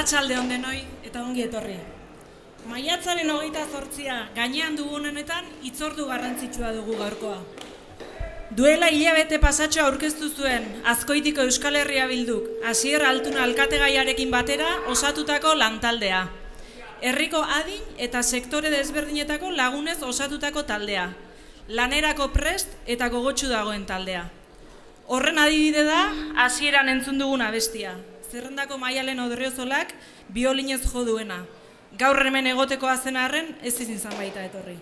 Arratsalde on denoi eta ongi etorri. Maiatzaren 28a gainean dugun honetan hitzordu garrantzitsua dugu gaurkoa. Duela hilabete pasatxo aurkeztu zuen Azkoitiko Euskal Herria Bilduk Asier Altuna alkategaiarekin batera osatutako lantaldea. Herriko adin eta sektore desberdinetako lagunez osatutako taldea. Lanerako prest eta gogotsu dagoen taldea. Horren adibide da hasieran entzun dugun abestia. Zerrendako Maialen Odriozolak biolinez jo duena. Gaur hemen egotekoa zen arren ez izan baita etorri.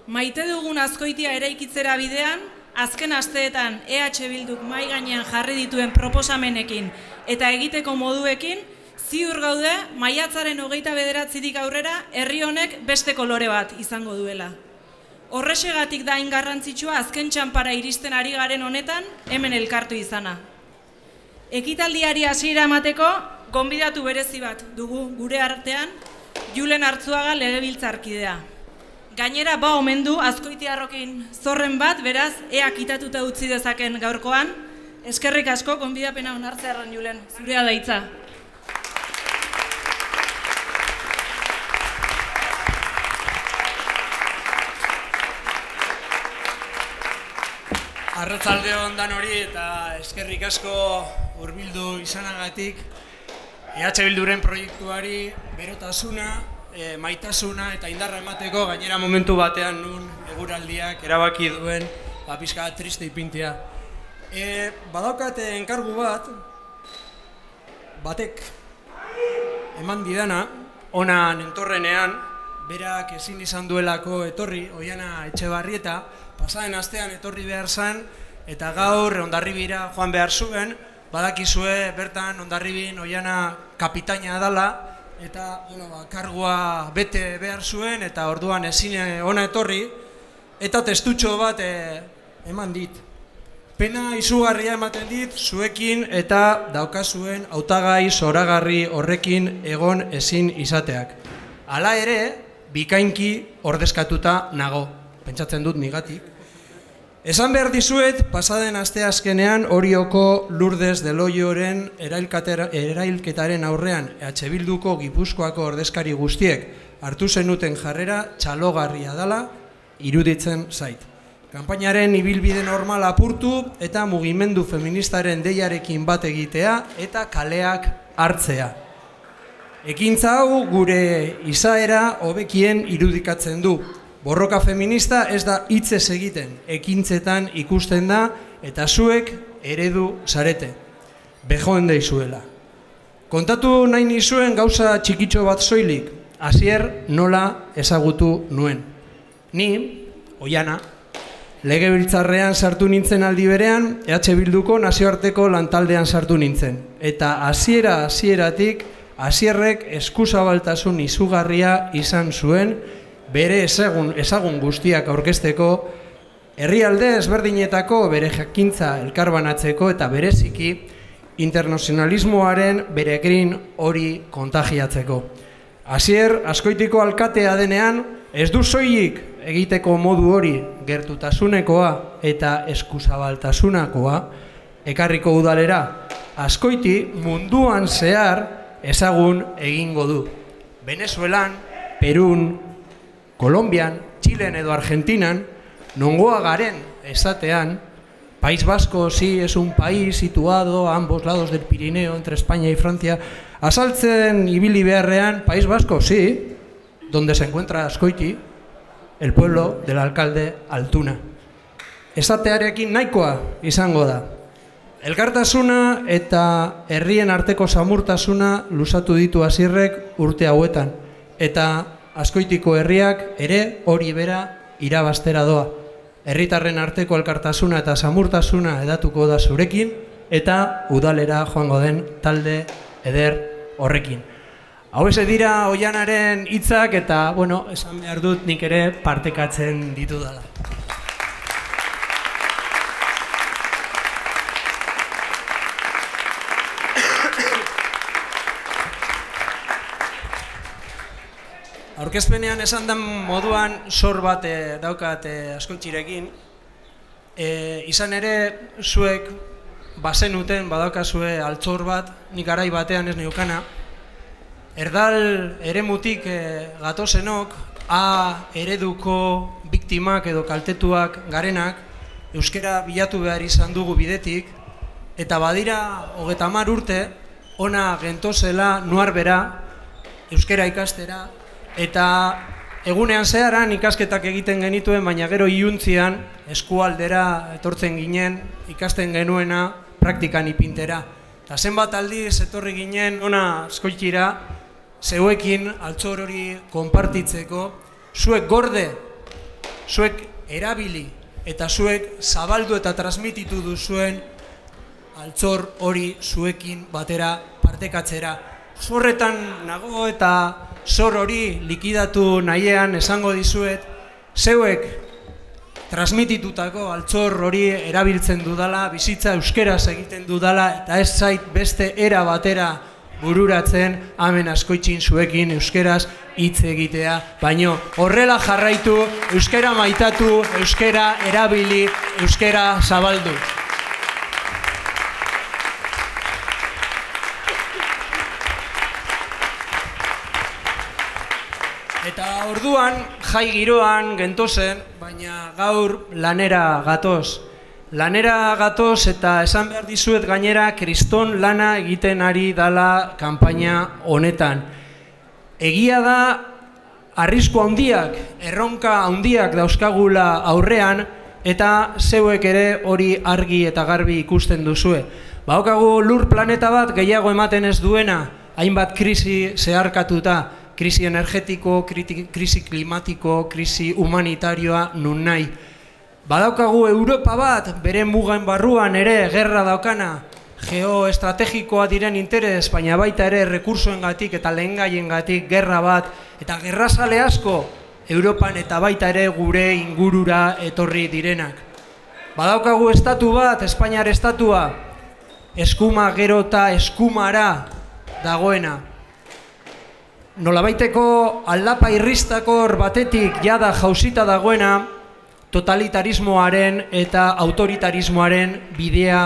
Maite dugun Azkoitia eraikitzera bidean, azken asteetan EH Bilduk mahai gainean jarri dituen proposamenekin eta egiteko moduekin, ziur gaude maiatzaren 29tik aurrera herri honek beste kolore bat izango duela. Horrexegatik da hain garrantzitsua azken txanpara iristen ari garen honetan hemen elkartu izana. Ekitaldiari hasiera emateko gonbidatu berezi bat dugu gure artean Julen Artzuaga legebiltzarkidea. Gainera ba omen du azkoitiarrokin zorren bat, beraz ea kitatuta utzi dezaken gaurkoan. Eskerrik asko gonbidapena onartzearren Julen, zurea da hitza. Arratsalde on danori eta eskerrik asko hurbildu izanagatik EH Bilduren proiektuari berotasuna, maitasuna eta indarra emateko, gainera momentu batean nun eguraldiak erabaki duen pixka triste ipintia. Badaukat enkargu batek eman didana, ona nentorrenean, berak ezin izan duelako etorri, Oiana Etxebarrieta, pasaden astean etorri behar zen, eta gaur Hondarribira joan behar zuen, badakizue bertan Hondarribin Oiana kapitaina dela, eta kargua bete behar zuen, eta orduan ezin ona etorri, eta testutxo bat eman dit. Pena izugarria ematen dit, zuekin eta daukazuen hautagai zoragarri horrekin egon ezin izateak. Hala ere, bikainki ordezkatuta nago, pentsatzen dut nigatik. Esan behar dizuet, pasaden asteazkenean Orioko Lourdes de Loioren erailketaren aurrean EH Bilduko Gipuzkoako ordezkari guztiek hartu zenuten jarrera txalogarria dela iruditzen zait. Kanpainaren ibilbide normal apurtu eta mugimendu feministaren deiarekin bat egitea eta kaleak hartzea. Ekintza hau gure izaera hobekien irudikatzen du. Borroka feminista ez da hitzez egiten, ekintzetan ikusten da eta zuek eredu zarete. Bejoen deizuela. Kontatu nahi nizuen gauza txikitxo bat soilik, Asier nola ezagutu nuen. Ni, Oiana, legebiltzarrean sartu nintzen aldi berean, EH Bilduko nazioarteko lantaldean sartu nintzen. Eta hasieratik Asierrek eskuzabaltasun izugarria izan zuen, bere ezagun guztiak aurkezteko, herrialde ezberdinetako bere jakintza elkarbanatzeko eta bereziki internazionalismoaren berekin hori kontagiatzeko. Asier Azkoitiko alkatea denean ez du soilik egiteko modu hori gertutasunekoa eta eskuzabaltasunakoa ekarriko udalera. Azkoiti munduan zehar ezagun egingo du. Venezuelan, Perun, Kolombian, Txilen edo Argentinan, nongoa garen esatean, País Vasco sí es un país situado a ambos lados del Pirineo, entre España y Francia, azaltzen ibili beharrean, País Vasco sí, donde se encuentra Azkoiti, el pueblo del alcalde Altuna. Esatearekin nahikoa izango da. Elkartasuna eta herrien arteko samurtasuna luzatu ditu Asierrek urte hauetan, eta Azkoitiko herriak ere hori bera irabaztera doa. Herritarren arteko elkartasuna eta samurtasuna edatuko da zurekin eta udalera joango den talde eder horrekin. Hau dira Oianaren hitzak eta, esan behar dut nik ere partekatzen ditudala. Aurkezpenean esan den moduan zor bat daukat Azkoitzirekin. Izan ere zuek bazenuten badaukazue altxor bat, nik garai batean ez neukana, erdal eremutik gatozenok, ereduko biktimak edo kaltetuak garenak, euskara bilatu behar izan dugu bidetik, eta badira 30 urte, ona gentozela nuarbera, euskara ikastera, eta egunean zeharan ikasketak egiten genituen, baina gero iluntzian eskualdera etortzen ginen, ikasten genuena praktikan ipintera. Eta zenbat aldiz etorri ginen ona Azkoitira, zeuekin altxor hori konpartitzeko, zuek gorde, zuek erabili, eta zuek zabaldu eta transmititu duzuen altxor hori zuekin batera partekatzera. Zorretan nago eta zor hori likidatu nahian esango dizuet, zeuek transmititutako altxor hori erabiltzen dudala, bizitza euskeraz egiten dudala, eta ez zait beste era batera bururatzen hemen Azkoitzin zuekin euskeraz hitz egitea, baino horrela jarraitu, euskera maitatu, euskera erabili, euskera zabaldu. Eta orduan, jai giroan gentozen, baina gaur lanera gatoz. Lanera gatoz eta esan behar dizuet gainera kriston lana egiten ari dala kanpaina honetan. Egia da, arrisku handiak, erronka handiak dauzkagula aurrean, eta zeuek ere hori argi eta garbi ikusten duzue. Badaukagu lur planeta bat gehiago ematen ez duena, hainbat krisi zeharkatuta, krisi energetiko, krisi klimatiko, krisi humanitarioa nun nahi. Badaukagu Europa bat, bere mugen barruan ere gerra daukana, geoestrategikoa diren interes, baina baita ere rekursoengatik eta lehengaiengatik gerra bat, eta gerrazale asko Europan eta baita ere gure ingurura etorri direnak. Badaukagu estatu bat, Espainiar estatua, eskuma gero eta eskumara dagoena. Nolabaiteko aldapa irristakor batetik jada jausita dagoena, totalitarismoaren eta autoritarismoaren bidea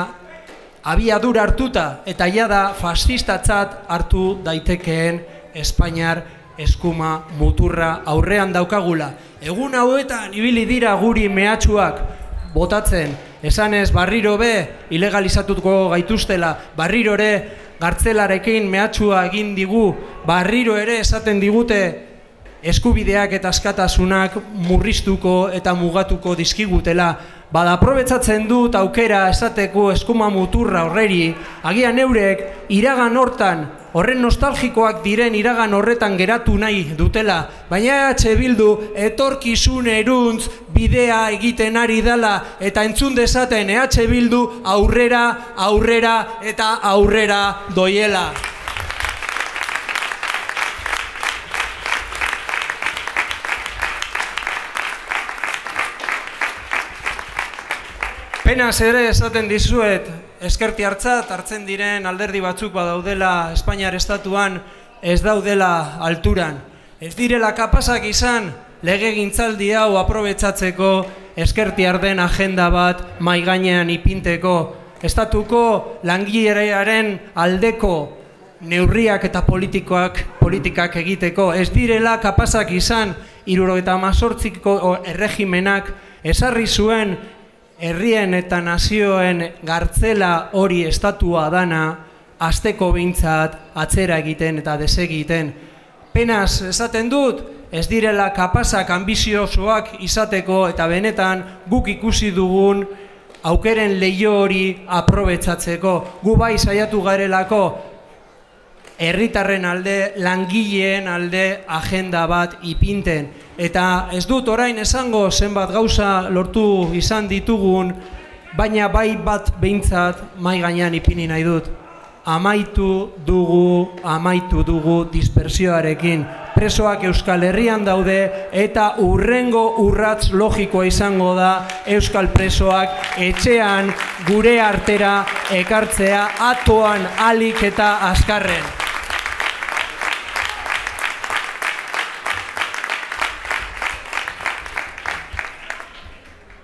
abiadura hartuta eta jada fascistatzat hartu daitekeen Espainiar eskuma muturra aurrean daukagula. Egun hauetan ibili dira guri mehatxuak botatzen, esanez barriro be ilegalizatuko gaituztela, barriro ere gartzelarekin mehatxua egin digu, barriro ere esaten digute eskubideak eta askatasunak murriztuko eta mugatuko dizkigutela. Bada aprobetzatzen dut aukera esateko eskuma muturra horreri, agian eurek iragan hortan, horren nostalgikoak diren iragan horretan geratu nahi dutela, baina Bildu etorkizun eruntz bidea egiten ari dela eta entzun dezaten Bildu aurrera, aurrera eta aurrera doiela. Penaz ere esaten dizuet, eskerti hartzat hartzen diren alderdi batzuk badaudela Espainiar estatuan ez daudela alturan. Ez direla kapazak izan legegintzaldi hau aprobetzatzeko eskerti arden agenda bat mahai gainean ipinteko. Estatuko langilearen aldeko neurriak eta politikak egiteko. Ez direla kapazak izan 78ko erregimenak ezarri zuen herrien eta nazioen gartzela hori estatua dana, hasteko behintzat atzera egiten eta desegiten. Penaz esaten dut, ez direla kapazak ambiziosoak izateko eta benetan guk ikusi dugun aukeren leiho hori aprobetzatzeko. Gu bai saiatu garelako herritarren alde, langileen alde agenda bat ipinten. Eta ez dut orain esango zenbat gauza lortu izan ditugun, baina bai bat behintzat mahai gainean ipini nahi dut. Amaitu dugu dispersioarekin. Presoak Euskal Herrian daude eta hurrengo urrats logikoa izango da Euskal presoak etxean gure artera ekartzea atoan alik eta azkarren.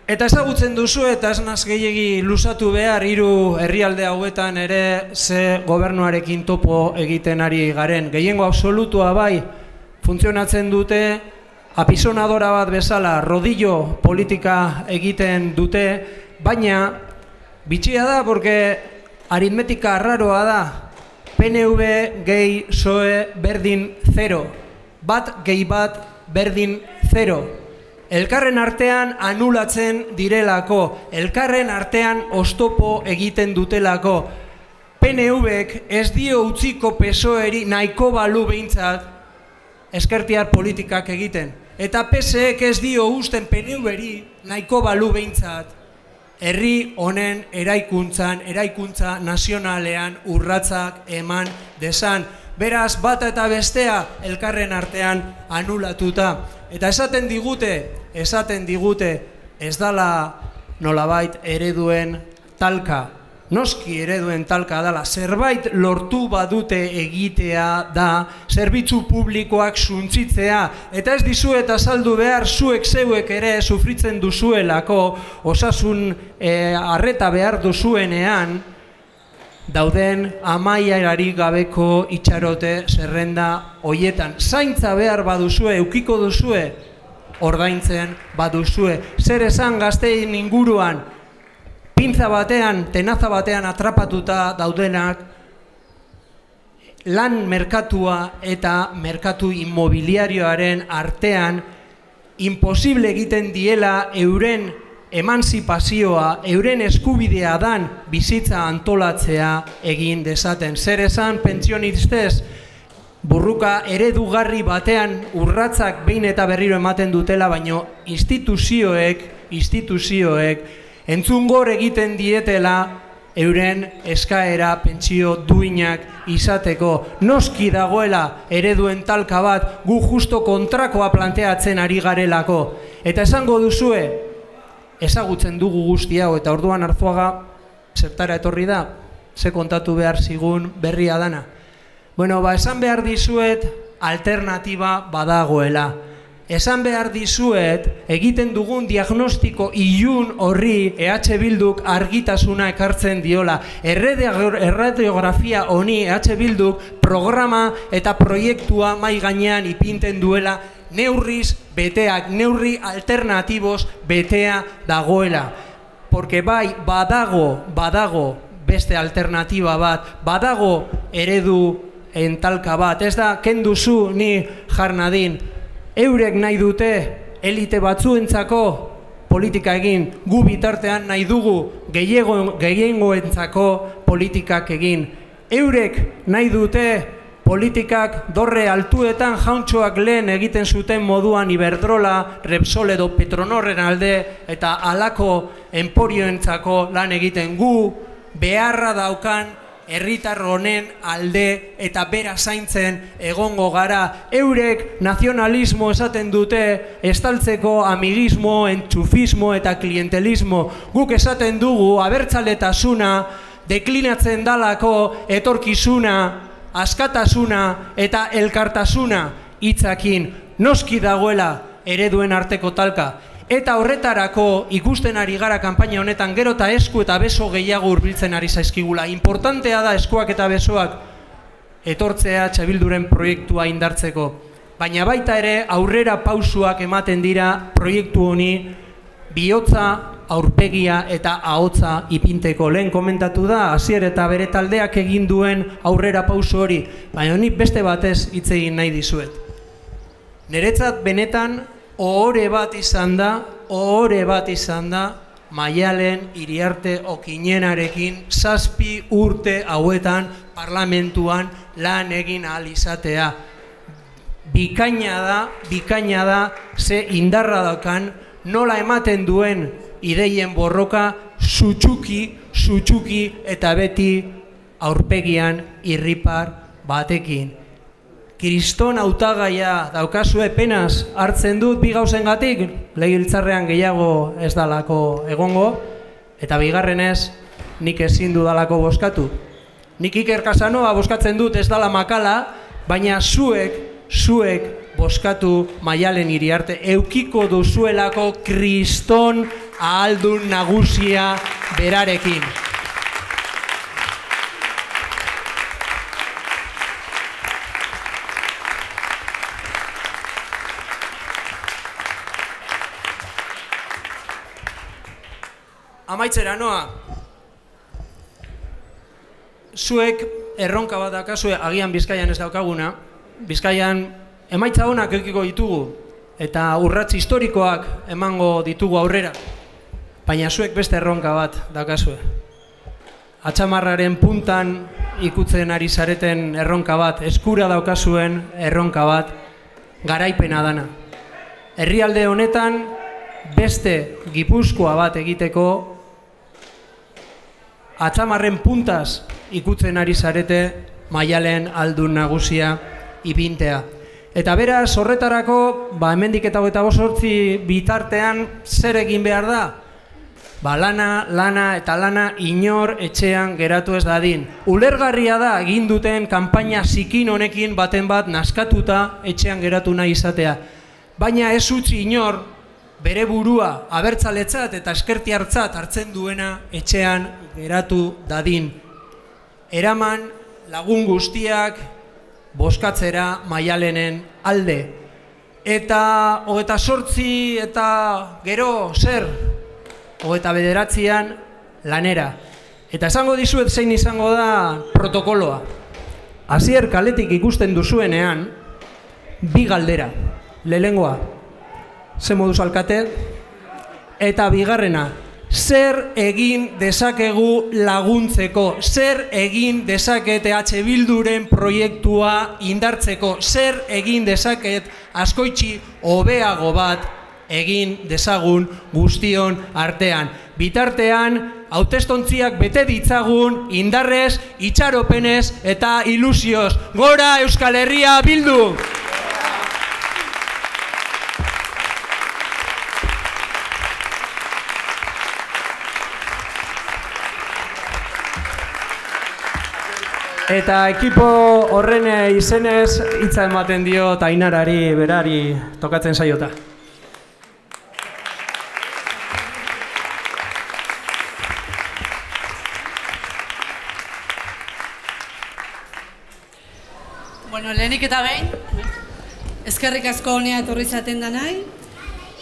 Eta ezagutzen duzu eta ez naz gehiegi luzatu behar hiru herrialde hauetan ere ze gobernuarekin topo egiten ari garen. Gehiengo absolutua bai funtzionatzen dute apisonadora bat bezala rodillo politika egiten dute, baina bitxia da porque aritmetika arraroa da. PNV gehi PSOE berdin 0. Bat gehi bat berdin 0. Elkarren artean anulatzen direlako, elkarren artean oztopo egiten dutelako. PNVek ez dio utziko PSOEri nahiko balu behintzat ezkertiar politikak egiten. Eta PSEek ez dio usten PNVeri nahiko balu behintzat herri honen eraikuntza nazionalean urratsak eman dezan. Beraz, bata eta bestea elkarren artean anulatuta. Eta esaten digute ez dala nolabait ereduen talka. Noski ereduen talka dala, zerbait lortu badute egitea da, zerbitzu publikoak suntsitzea, eta ez dizuet azaldu behar zuek zeuek ere sufritzen duzuelako, osasun arreta behar duzuenean, dauden amaierarik gabeko itxarote zerrenda hoietan. Zaintza behar baduzue, eukiko duzue, ordaintzen baduzue. Zer esan gaztein inguruan, pintza batean, tenaza batean atrapatuta daudenak, lan merkatua eta merkatu inmobiliarioaren artean imposible egiten diela euren emanzipazioa, euren eskubidea dan bizitza antolatzea egin dezaten. Zer esan pentsionistez burruka eredugarri batean urratsak behin eta berriro ematen dutela, baino instituzioek entzungor egiten dietela euren eskaera pentsio duinak izateko. Noski dagoela ereduen talka bat, gu justo kontrakoa planteatzen ari garelako. Eta esango duzue, ezagutzen dugu guzti hau, eta orduan Arzuaga zertara etorri da, ze kontatu behar zigun berria dana. Bueno, esan behar dizuet alternatiba badagoela. Esan behar dizuet egiten dugun diagnostiko ilun horri EH Bilduk argitasuna ekartzen diola. Erradiografia honi EH Bilduk programa eta proiektua mai gainean ipinten duela, neurriz beteak, neurri alternatibos betea dagoela. Porque bai, badago beste alternatiba bat, badago eredu entalka bat. Ez da, kenduzu ni jarnadin, eurek nahi dute elite batzuentzako politika egin, gu bitartean nahi dugu gehiengoentzako politikak egin. Eurek nahi dute politikak dorre altuetan jauntxoak lehen egiten zuten moduan Iberdrola, Repsol edo Petronorren alde eta halako enporioentzako lan egiten. Gu beharra daukan herritar honen alde eta bera zaintzen egongo gara. Eurek nazionalismo esaten dute, estaltzeko amigismo, entxufismo eta klientelismo. Guk esaten dugu abertzaletasuna, deklinatzen dalako etorkizuna, askatasuna eta elkartasuna hitzakin. Noski dagoela ereduen arteko talka. Eta horretarako ikusten ari gara kanpaina honetan gero eta esku eta beso gehiago hurbiltzen ari zaizkigula. Inportantea da eskuak eta besoak etortzea Txabilduren proiektua indartzeko. Baina baita ere aurrera pausuak ematen dira proiektu honi bihotza, aurpegia eta ahotza ipinteko. Lehen komentatu da, Asier eta bere taldeak egin duen aurrera pausu hori, baina nik beste batez hitz egin nahi dizuet. Niretzat benetan ohore bat izan da, Maialen Iriarte Okinenarekin 7 urte hauetan parlamentuan lan egin ahal izatea. Bikaina da, ze indarra daukan, nola ematen duen ideien borroka sutsuki eta beti aurpegian irripar batekin. Kriston hautagaia daukazue penaz hartzen dut bi gauzengatik, legebiltzarrean gehiago ez dalako egongo, eta bigarrenez nik ezin dudalako bozkatu. Nik Iker Casanova bozkatzen dut ez dala makala, baina zuek boskatu Maialen Iriarte, eukiko duzuelako kriston ahaldun nagusia berarekin. Amaitzera noa, zuek erronka bat dakazue, agian Bizkaian ez daukaguna, Bizkaian emaitza honak eukiko ditugu, eta urrats historikoak emango ditugu aurrera, baina zuek beste erronka bat dakazue. Atxamarraren puntan ikutzen ari zareten erronka bat, eskura daukazuen erronka bat, garaipena dana. Herrialde honetan beste Gipuzkoa bat egiteko, atxamarren puntaz ikutzen ari zarete Maialen aldun nagusia ipintea. Eta beraz, horretarako, hemendik eta 28 bitartean zer egin behar da? Lana inor etxean geratu ez dadin. Ulergarria da egin duten kanpaina zikin honekin baten bat naskatuta etxean geratu nahi izatea. Baina ez utzi inor bere burua abertzaletzat eta eskertiartzat hartzen duena etxean geratu dadin. Eraman lagun guztiak boskatzera Maialenen alde. Eta 28 eta gero zer? 29an lanera. Eta esango dizuet zein izango da protokoloa. Hasier kaletik ikusten duzuenean, bi galdera. Lehengoa, ze moduz alkate? Eta bigarrena, zer egin dezakegu laguntzeko? Zer egin dezaket EH Bilduren proiektua indartzeko? Zer egin dezaket askoitzi hobeago bat egin dezagun guztion artean? Bitartean, hautestontziak bete ditzagun indarrez, itxaropenez eta ilusioz. Gora Euskal Herria Bildu! Eta ekipo horren izenez hitza ematen dio Ainarari berari tokatzen saiota. Bueno, lehenik eta behin, eskerrik asko honea etorri zaten da nahi,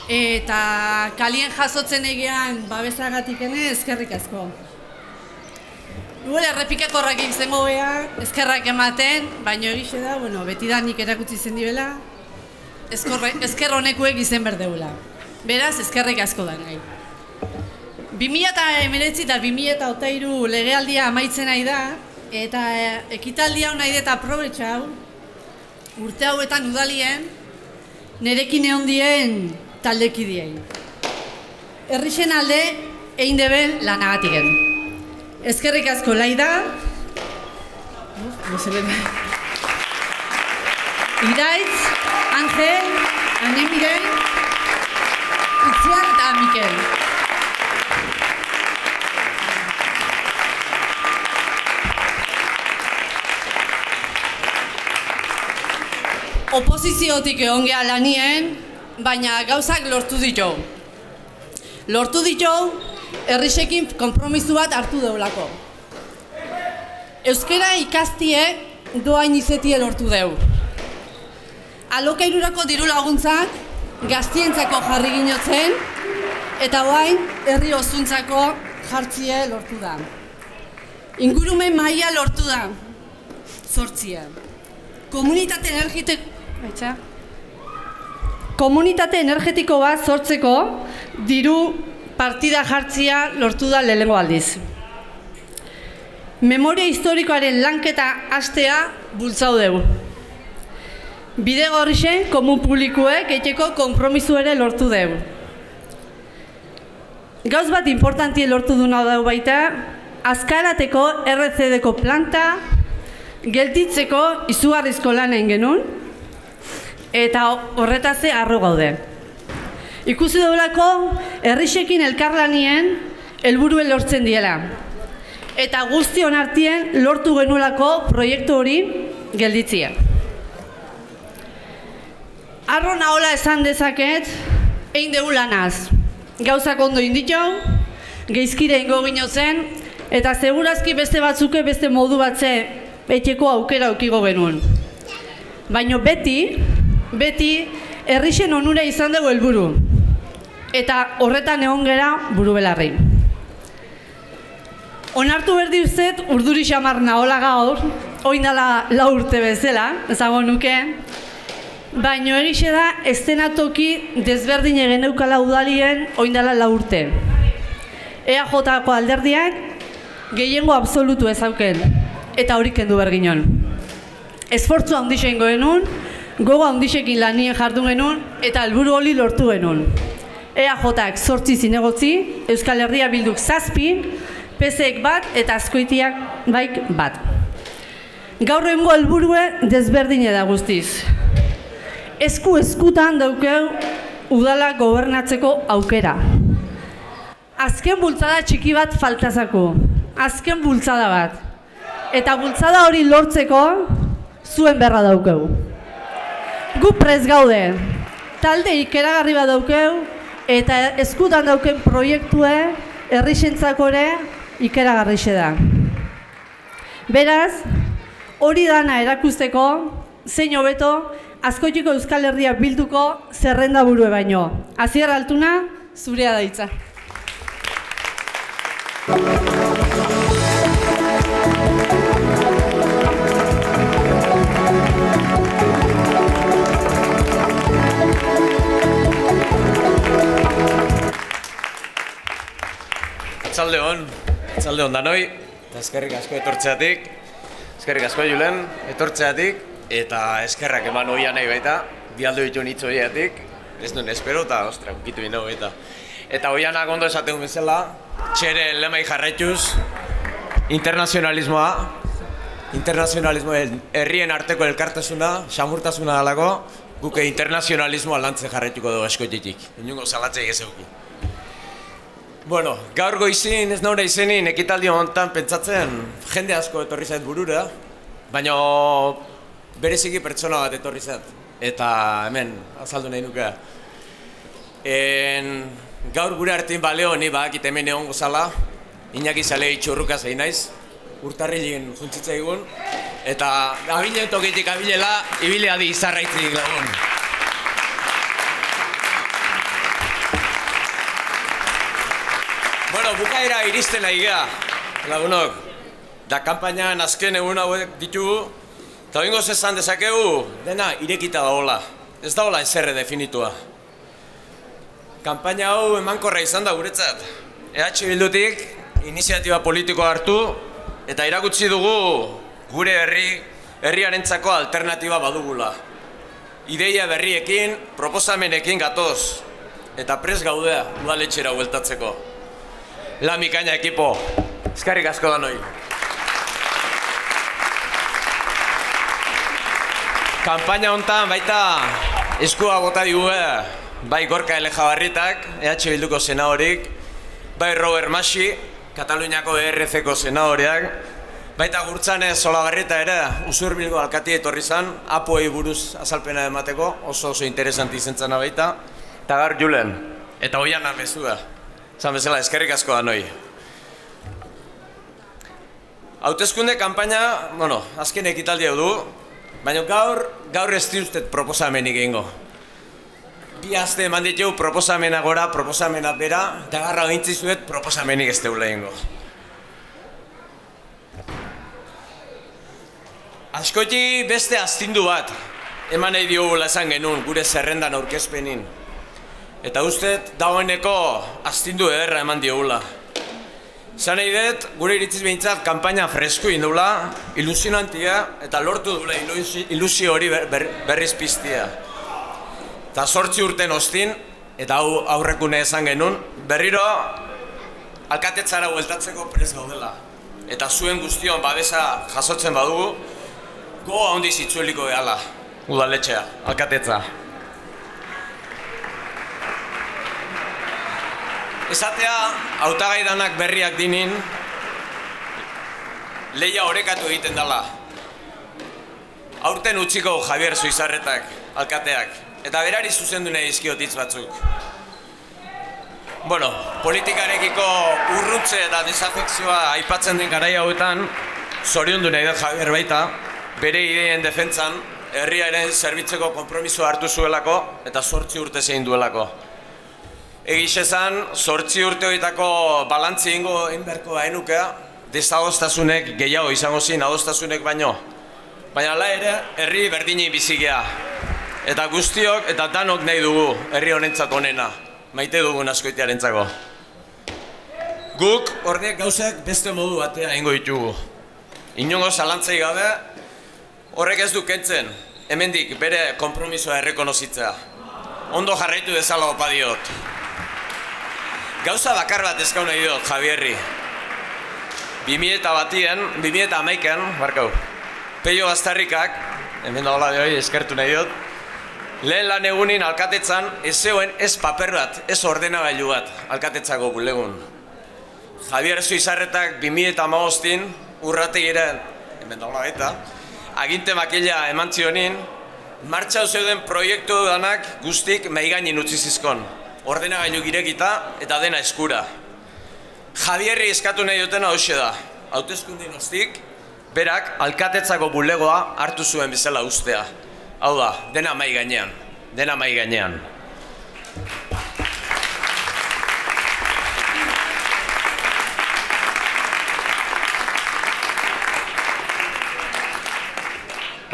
eta kalien jasotzen egean babesagatik ene eskerrik asko. Igual errepikakorrak izango beha, eskerrak ematen, baina egixe da, betidanik erakutsi zen dibela, esker honekuek izen berdeula. Beraz, eskerrik asko da nahi. 2019 eta 2023 legealdia amaitzen nahi da, eta ekitaldia hau nahi deta aprobetxau, urte hauetan udalien, nerekin egon dien taldekidien. Herrixen alde, egin deben lanagatiken. Eskerrik asko Laida, Iraitz, Angel, Anemiren, Itziar eta Mikel. Oposiziotik egon geha lanien, baina gauzak lortu ditu. Herrixekin konpromisu bat hartu deulako. Euskara ikastie doain izetie lortu deu. Alokairurako diru laguntzak gaztientzako jarri ginotzen, eta oain herri osuntzako jartzie lortu da. Ingurumen maila lortu da. 8. Komunitate energetiko bat sortzeko diru partida jartzia lortu da lehengo aldiz. Memoria historikoaren lanketa hastea bultzau dugu. Bidego horrexen, komun publikoek eiteko konpromisu ere lortu dugu. Gauz bat importantie lortu duna dugu baita, Azkarateko RCDko planta gelditzeko izugarrizko lan egin genuen, eta horretaze arro gaude. Ikusi duelako, herrixekin elkarlanien helburuen lortzen diela. Eta guztion artien lortu genuelako proiektu hori gelditzia. Arro nahola esan dezaket, egin dugu lanaz. Gauzak ondo inditxau, geizkire ingo gino zen, eta segurazki beste batzuke beste modu batze etxeko aukera aukigo genuen. Baina beti, herrixen onura izan dugu helburu. Eta horretan egon gera buru belarri. Onartu berdi uzet, urduri xamar nahola gaur, oindala 4 urte bezala, ezago nuke, baina egixe da, estenatoki desberdin egen eukala udalien oindala 4 urte. EAJ-ko alderdiak gehiengo absolutu ezauken, eta horik kendu berginon. Esfortzu handixen genuen, gogo handixekin lanien jardun genuen, eta helburu hori lortu genuen. EAJ-ak 8 zinegotzi, Euskal Herria Bilduk 7, PSek 1 eta Azkoitiak baik 1. Gaur egungo helburue desberdine da guztiz. Eskutan daukeu udala gobernatzeko aukera. Azken bultzada txiki bat faltazako. Azken bultzada bat. Eta bultzada hori lortzeko zuen berra daukeu. Gu prest gaude. Talde ikeragarri bat daukeu eta eskutan dauken proiektue herrixentzako ere ikeragarrixe da. Beraz, hori dana erakusteko, zein hobeto, Azkoitiko Euskal Herria Bilduko zerrenda burue baino. Asier Altuna, zurea da hitza. Atzalde hon danoi, eta eskerrik asko etortzeatik, eskerrik asko Julen etortzeatik, eta eskerrak eman hoia nahi baita, bialdo ditu nitzo hoiatik, ez duen espero eta ostra, ukitu bine baita. Eta hoianak ondo esaten bezala, txere lemai jarraituz, internazionalismoa herrien arteko elkartasuna, xamurtasuna dalako, guke internazionalismoa lantzen jarraituko dugu Azkoititik, inungo salatzei ez euki. Bueno, gaur goizin ez naure izenin ekitaldi honetan pentsatzen jende asko etorri zait burura, baina bereziki pertsona bat etorri zait, eta hemen azaldu nahi nuke. Gaur gure artean baleo ni bakit hemen egon gozala, Iñaki Zalei txurruka zein naiz, urtarrilin juntzitza egun, eta abilen tokitik abilela, ibile adi izarraitzik lagun. Bueno, bukaera iristen nahi gea, lagunok. Da kanpainan azken egun hauek ditugu, eta oingoz esan dezakegu, dena irekita daola. Ez daola ezerre definitua. Kanpaina hau emankorra izan da guretzat. EH Bildutik iniziatiba politikoa hartu, eta irakutsi dugu gure herriarentzako alternatiba badugula. Ideia berriekin, proposamenekin gatoz, eta prest gaudea udaletxera bueltatzeko. La mikaina ekipo, eskerrik asko danoi. Kanpaina honetan baita eskua bota digue, bai Gorka Elejabarritak, EH Bilduko senadorik, bai Robert Masi, Kataluniako ERC-ko senadoreak, baita Gurtzanez Solabarrieta ere Usurbilgo alkatia etorri zan, apuei buruz azalpena emateko, oso interesanti izentzana baita, eta gaur Julen, eta hoian amezua. Zan bezala, eskerrik asko danoi. Hauteskunde kanpaina, azken ekitaldi hau du, baina gaur ez diustet proposamenik egingo. Bi aste eman ditugu proposamena gora, proposamena bera, eta garra gintzizuet proposamenik ez deula egingo. Azkoiti beste astindu bat, eman nahi diogula esan genuen, gure zerrendan aurkezpenin. Eta ustet, dagoeneko astindu ederra eman diogula. Zan nahi dut, gure iritziz behintzat, kanpaina fresko indula, ilusionantia, eta lortu dula ilusio hori berriz piztia. Eta 8 urten ostin, eta hau aurrekune esan genuen, berriro alkatetzara bueltatzeko prest gaudela. Eta zuen guztion babesa jasotzen badugu, goa handiz itzueliko gehala, udaletxea, alkatetza. Esatea, hautagai danak berriak dinin, lehia orekatu egiten dela. Aurten utziko Javier Suizarretak, alkateak, eta berari zuzendu nahi dizkiot hitz batzuk. Bueno, politikarekiko urruntze eta desafekzioa aipatzen den garai hauetan, zoriondu nahi dut Javier baita, bere ideien defentsan, herriaren zerbitzeko konpromisoa hartu zuelako eta 8 urte zein duelako. Egiz esan, 8 urte horietako balantzi ingo enberko haenukea, desadostasunek gehiago izango zin, adostasunek baino. Baina hala ere, herri berdini bizigea. Eta guztiok eta danok nahi dugu herri honentzat onena. Maite dugun askoitearentzako. Guk horrek gauzak beste modu batea ingo ditugu. Inongo zalantzai gabe, horrek ez du kentzen, hemendik bere konpromisoa errekonozitzea. Ondo jarraitu dezala opa diot. Gauza bakar bat eskau nahi diot, Javierri. 2011an, barkau, Peio Bastarrikak, hemen da hola de hori eskertu nahi diot, lehen lan egunin alkatetzan ez zegoen ez paper bat, ez ordenagailu bat alkatetzako bulegun. Javier Zuizarretak 2015 urrategira, hemen da hola eta, aginte makila eman zionin, martxau zeuden proiektu danak guztik maigainin utzi zizkon. Ordenagailu girekita eta dena eskura. Javierri eskatu nahi dutena hoxe da. Hauteskundin ostik, berak alkatetzako bulegoa hartu zuen bezala ustea. Hau da, dena mai gainean. Dena mai gainean.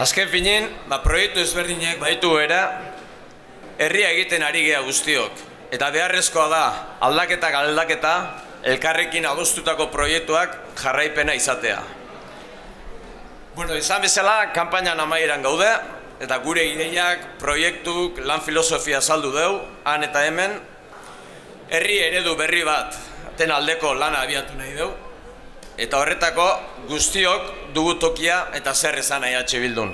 Azken finin, proiektu ezberdinek baitu era, herria egiten ari gea guztiok. Eta beharrezkoa da, aldaketa, elkarrekin adostutako proiektuak jarraipena izatea. Bueno, izan bezala, kanpainan amaieran gaude, eta gure ideiak, proiektuk, lan filosofia saldu deu, han eta hemen, herri eredu berri bat, ten aldeko lana abiatu nahi deu, eta horretako guztiok dugu tokia eta zer esan nahi Bildun.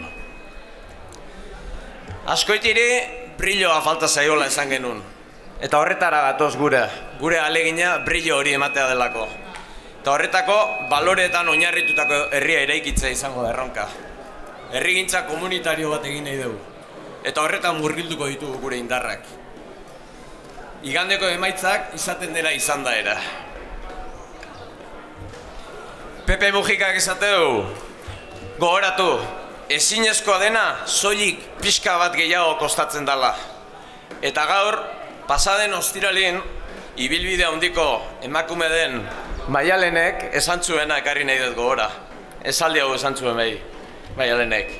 Askoitiri brilloa falta zaiola esan genuen. Eta horretara gatoz gure alegina brillo hori ematea delako. Eta horretako baloreetan oinarritutako herria eraikitzea izango da erronka. Herrigintza komunitario bat egin nahi dugu. Eta horretan murgilduko ditugu gure indarrak. Igandeko emaitzak izaten dela izan da era. Pepe Mujikak esateu, gogoratu, ezinezkoa dena soilik pixka bat gehiago kostatzen dela. Eta gaur, pasaden ostiralin, ibilbide handiko emakume den Maialenek esan zuena ekarri nahi dut gogora. Esaldi hau esan zuen behi, Maialenek.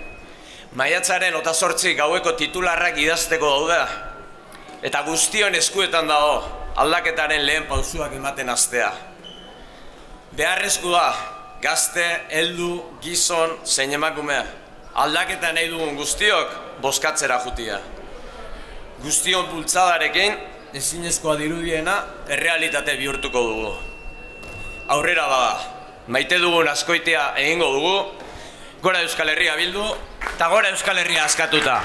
Maiatzaren 28 gaueko titularrak idazteko daude, eta guztion eskuetan dago aldaketaren lehen pausuak ematen hastea. Beharrezko da, gazte, heldu, gizon, zein emakume, aldaketa nahi dugun guztiok bozkatzera jutia. Guztion bultzadarekin, ezinezkoa dirudiena, errealitate bihurtuko dugu. Aurrera bada, maite dugun askoitea egingo dugu, gora Euskal Herria bildu, eta gora Euskal Herria askatuta.